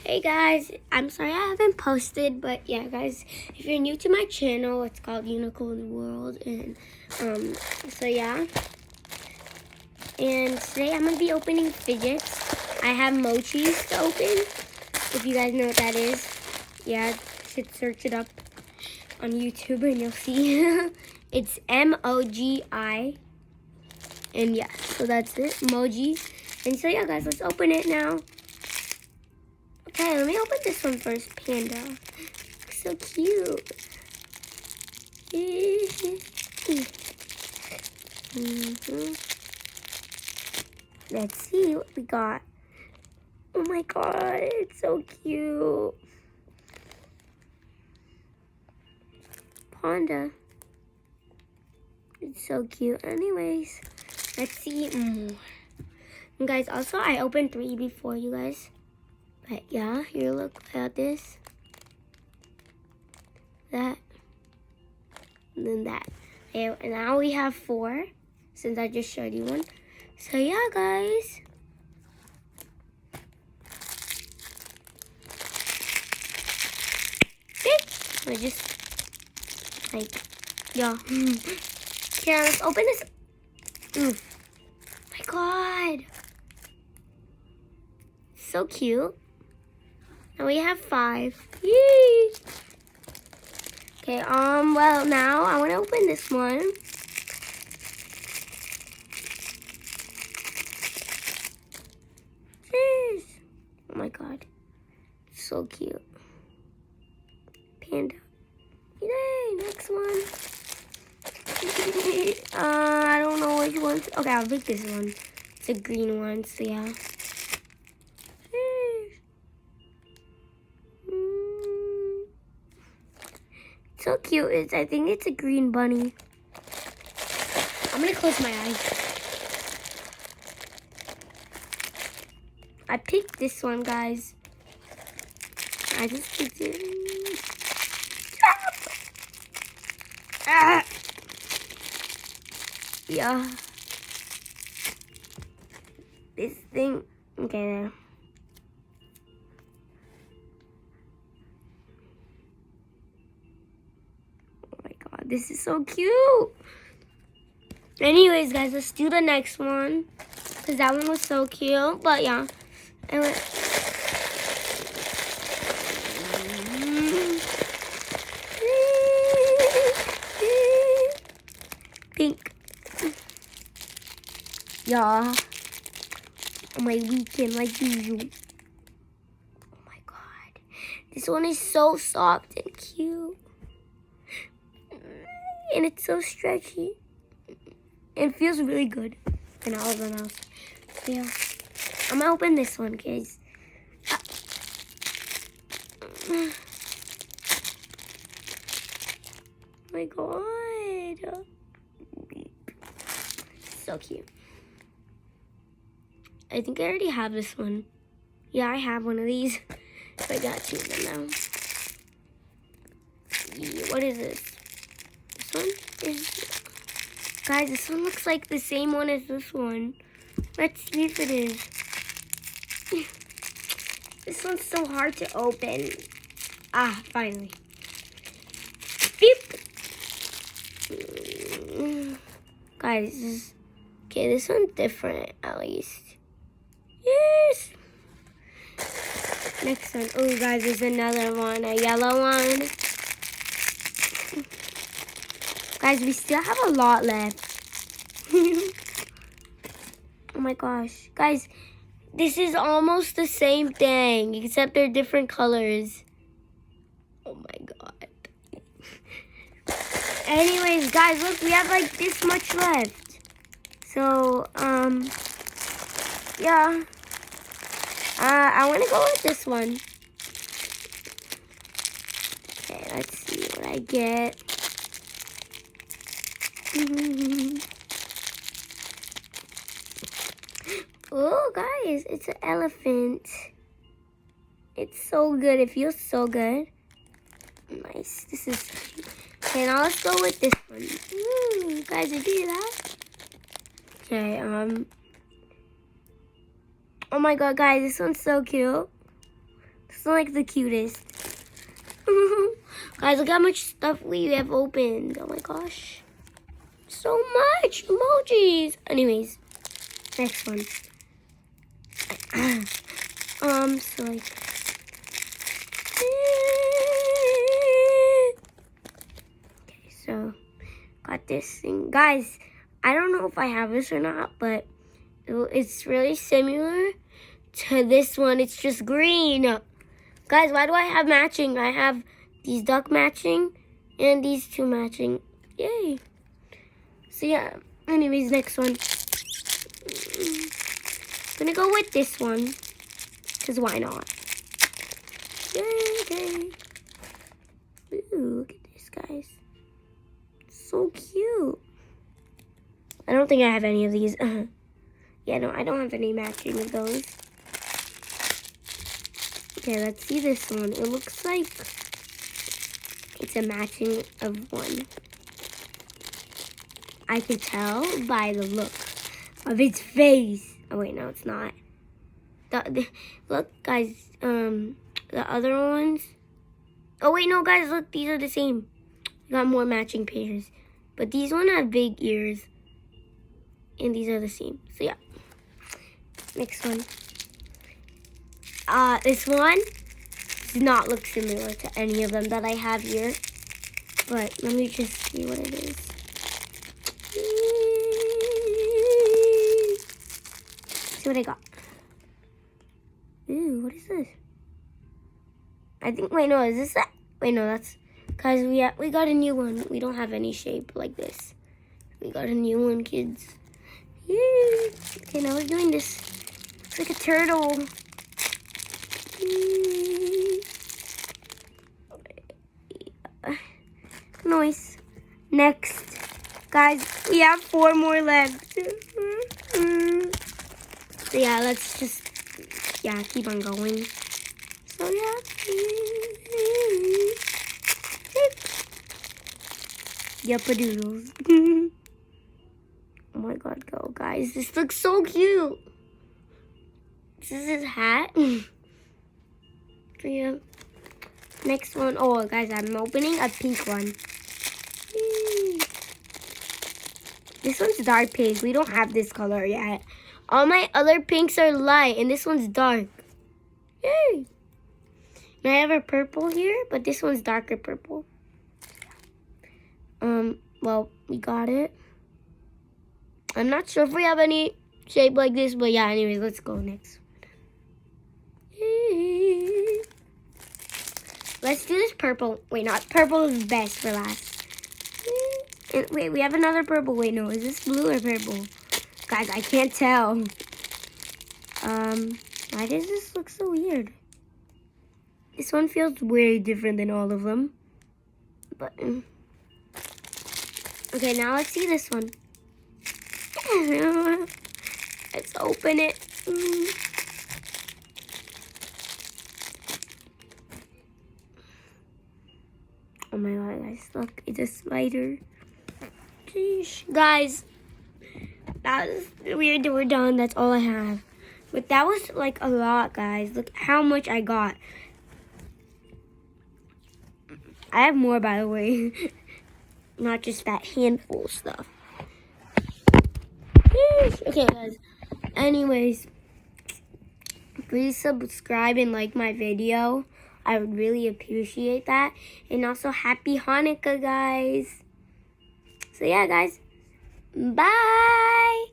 Hey guys, I'm sorry I haven't posted, but yeah guys, if you're new to my channel, it's called Unicornsworld, and so yeah. And today I'm gonna be opening fidgets. I have mojis to open. If you guys know what that is, yeah, you should search it up on YouTube and you'll see. It's M-O-G-I. And yeah, so that's it, emoji. And so yeah guys, let's open it now. Okay, let me open this one first, Panda. Looks so cute. Let's see what we got. Oh my god, it's so cute. Panda. It's so cute. Anyways, let's see more. And guys, also I opened 3 before you guys. But yeah, here look at this. That. And then that. Okay, and now we have 4. Since I just showed you one. So yeah guys. I just yeah. Here, let's open this. My god. So cute. Now we have 5. Yay! Okay, well now I wanna open this one. Jeez. Oh my god. So cute. Panda. Yay, next one. I don't know which one. Okay, I'll pick this one. It's a green one, so yeah. So cute. I think it's a green bunny. I'm gonna close my eyes. I picked this one, guys. I just picked it. Ah! Yeah. This thing. Okay, there. Oh my god, this is so cute. Anyways, guys, let's do the next one. Because that one was so cute. But yeah. Anyway. Pink. Yeah. On my weekend, like usual. Oh my god. This one is so soft and cute. And it's so stretchy. It feels really good. And all of them else. Yeah. I'm gonna open this one, guys. Oh my god. So cute. I think I already have this one. Yeah, I have one of these. So I got 2 of them now. What is this? This one? Guys, this one looks like the same one as this one. Let's see if it is. This one's so hard to open. Ah, finally. Beep. Guys, okay, this one's different at least. Yes. Next one. Oh, guys, there's another one, a yellow one. Guys, we still have a lot left. Oh my gosh. Guys, this is almost the same thing, except they're different colors. Oh my god. Anyways, guys, look, we have like this much left. So, yeah. I want to go with this one. Okay, let's see what I get. Oh, guys, it's an elephant. It's so good. It feels so good. Nice. This is cute. Okay, now let's go with this one. Ooh, guys, did you hear that? Okay, oh my god, guys, this one's so cute. It's like the cutest. Guys, look how much stuff we have opened. Oh my gosh. So much emojis. Anyways, next one. So like. Okay, so got this thing. Guys, I don't know if I have this or not, but it's really similar to this one. It's just green. Guys, why do I have matching? I have these duck matching and these two matching. Yay. So yeah, anyways, next one. I'm gonna go with this one, because why not? Yay, okay. Ooh, look at this, guys. So cute. I don't think I have any of these. Yeah, no, I don't have any matching of those. Okay, let's see this one. It looks like it's a matching of one. I can tell by the look of its face. Oh wait, no, it's not. Look, guys, the other ones. Oh wait, no, guys, look, these are the same. We got more matching pairs, but these one have big ears, and these are the same. So yeah, next one. This one does not look similar to any of them that I have here, but let me just see what it is. See what I got. Ooh, what is this? I think, wait, no, is this that? Wait, no, that's, guys, we got a new one. We don't have any shape like this. We got a new one, kids. Yay. Okay, now we're doing this. It's like a turtle. Nice. Next. Guys, we have 4 more left. So yeah, let's just, yeah, keep on going. So yeah. Yuppadoodles. Oh my god, go guys. This looks so cute. This is his hat. So yeah. Next one. Oh guys, I'm opening a pink one. This one's dark pink. We don't have this color yet. All my other pinks are light, and this one's dark. Yay! And I have a purple here, but this one's darker purple. Well, we got it. I'm not sure if we have any shape like this, but yeah, anyways, let's go next. Let's do this purple. Wait, not purple is best for last. And wait, we have another purple. Wait, no, is this blue or purple? Guys, I can't tell. Why does this look so weird? This one feels way different than all of them. But, okay, now let's see this one. Let's open it. Oh my god, guys, look, it's a spider. Sheesh. Guys, that was weird that we're done. That's all I have. But that was like a lot, guys. Look how much I got. I have more, by the way. Not just that handful of stuff. Sheesh. Okay, guys. Anyways, please subscribe and like my video. I would really appreciate that. And also, happy Hanukkah, guys. So yeah, guys. Bye.